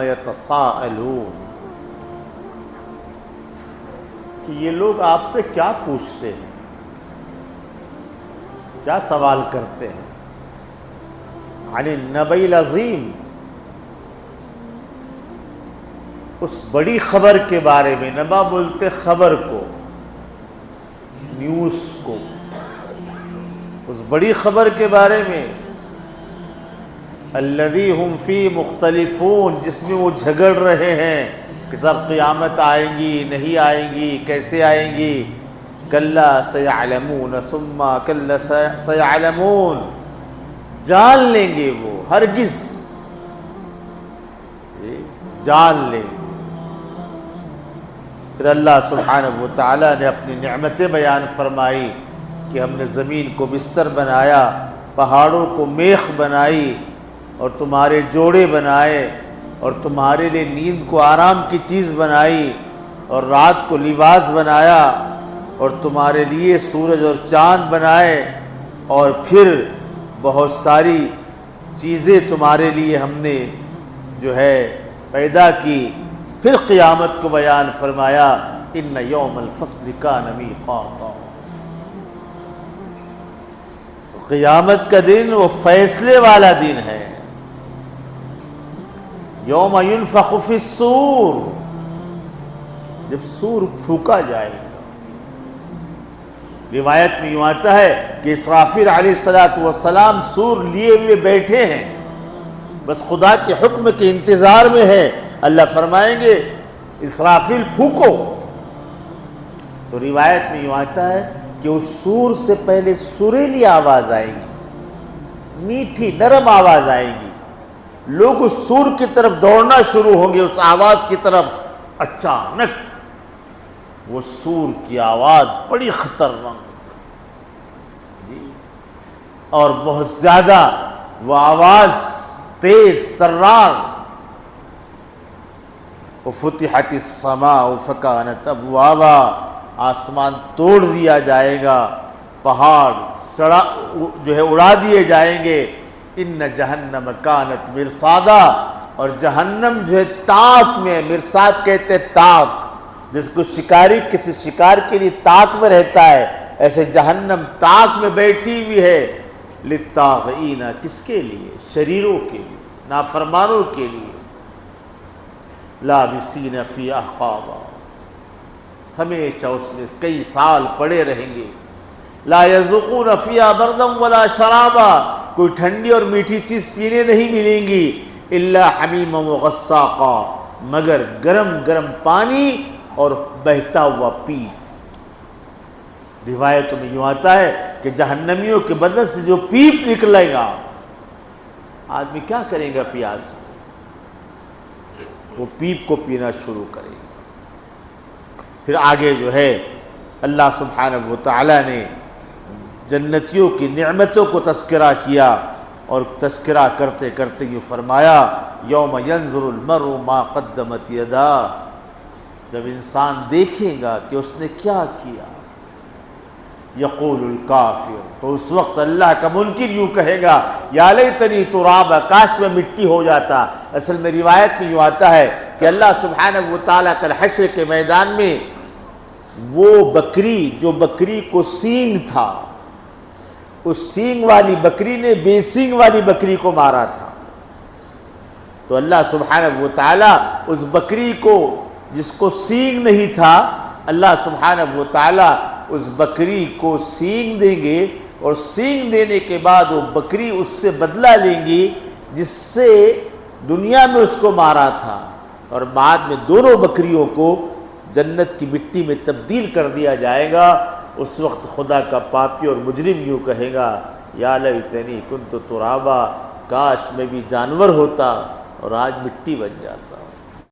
یتساءلون کہ یہ لوگ آپ سے کیا پوچھتے ہیں، کیا سوال کرتے ہیں؟ عن النبأ العظیم، اس بڑی خبر کے بارے میں۔ نبا بولتے خبر کو، نیوز کو، اس بڑی خبر کے بارے میں۔ الذی ہم فی مختلفون، جس میں وہ جھگڑ رہے ہیں کہ سب قیامت آئیں گی نہیں آئیں گی، کیسے آئیں گی۔ کلا سیعلمون ثم کلا سیعلمون، جان لیں گے وہ، ہرگز جان لیں گے۔ پھر اللہ سبحانہ و تعالیٰ نے اپنی نعمتیں بیان فرمائی کہ ہم نے زمین کو بستر بنایا، پہاڑوں کو میخ بنائی، اور تمہارے جوڑے بنائے، اور تمہارے لیے نیند کو آرام کی چیز بنائی، اور رات کو لباس بنایا، اور تمہارے لیے سورج اور چاند بنائے، اور پھر بہت ساری چیزیں تمہارے لیے ہم نے جو ہے پیدا کی۔ پھر قیامت کو بیان فرمایا، ان یوم الفصل کان میقاتا، قیامت کا دن وہ فیصلے والا دن ہے۔ یوم ینفخ فی الصور، جب سور پھونکا جائے گا۔ روایت میں یوں آتا ہے کہ اسرافیل علیہ السلام سور لیے ہوئے بیٹھے ہیں، بس خدا کے حکم کے انتظار میں ہے۔ اللہ فرمائیں گے اسرافیل پھونکو، تو روایت میں یوں آتا ہے کہ اس سور سے پہلے سریلی آواز آئے گی، میٹھی نرم آواز آئے گی، لوگ اس سور کی طرف دوڑنا شروع ہوں گے، اس آواز کی طرف۔ اچانک وہ سور کی آواز بڑی خطرناک جی، اور بہت زیادہ وہ آواز تیز ترار۔ وفتحت السماء فکانت ابوابا، آسمان توڑ دیا جائے گا، پہاڑ جو ہے اڑا دیے جائیں گے۔ ان جہنم کانت مرصادا، اور جہنم جو ہے تاک میں، مرصاد کہتے تاک، جس کو شکاری کسی شکار کے لیے تاک میں رہتا ہے، ایسے جہنم تاک میں بیٹھی ہوئی ہے۔ للطاغین، کس کے لیے؟ شریروں کے لیے، نافرمانوں کے لیے۔ لابسین فی احقابا، ہمیشہ اس میں کئی سال پڑے رہیں گے۔ لا یذوقون فیہا بردا ولا شرابا، کوئی ٹھنڈی اور میٹھی چیز پینے نہیں ملیں گی۔ الا حمیما وغساقا، مگر گرم گرم پانی اور بہتا ہوا پیپ۔ روایتوں میں یوں آتا ہے کہ جہنمیوں کے بدن سے جو پیپ نکلے گا، آدمی کیا کرے گا پیاس، وہ پیپ کو پینا شروع کرے گا۔ پھر آگے جو ہے اللہ سبحانہ و تعالیٰ نے جنتیوں کی نعمتوں کو تذکرہ کیا، اور تذکرہ کرتے کرتے یہ فرمایا، یوم ینظر المرء ما قدمت یداہ، جب انسان دیکھے گا کہ اس نے کیا کیا۔ یقول الکافر، تو اس وقت اللہ کا منکر یوں کہے گا، یا لیتنی ترابا، کاش میں مٹی ہو جاتا۔ اصل میں روایت میں یوں آتا ہے کہ اللہ سبحانہ و تعالیٰ کل حشر کے میدان میں وہ بکری، جو بکری کو سینگ تھا، اس سینگ والی بکری نے بے سینگ والی بکری کو مارا تھا، تو اللہ سبحانہ و تعالیٰ اس بکری کو، جس کو سینگ نہیں تھا، اللہ سبحانہ و تعالیٰ اس بکری کو سینگ دیں گے، اور سینگ دینے کے بعد وہ بکری اس سے بدلہ لیں گی جس سے دنیا میں اس کو مارا تھا، اور بعد میں دونوں بکریوں کو جنت کی مٹی میں تبدیل کر دیا جائے گا۔ اس وقت خدا کا پاپی اور مجرم یوں کہے گا، یا لیتنی کنت ترابا، کاش میں بھی جانور ہوتا اور آج مٹی بن جاتا۔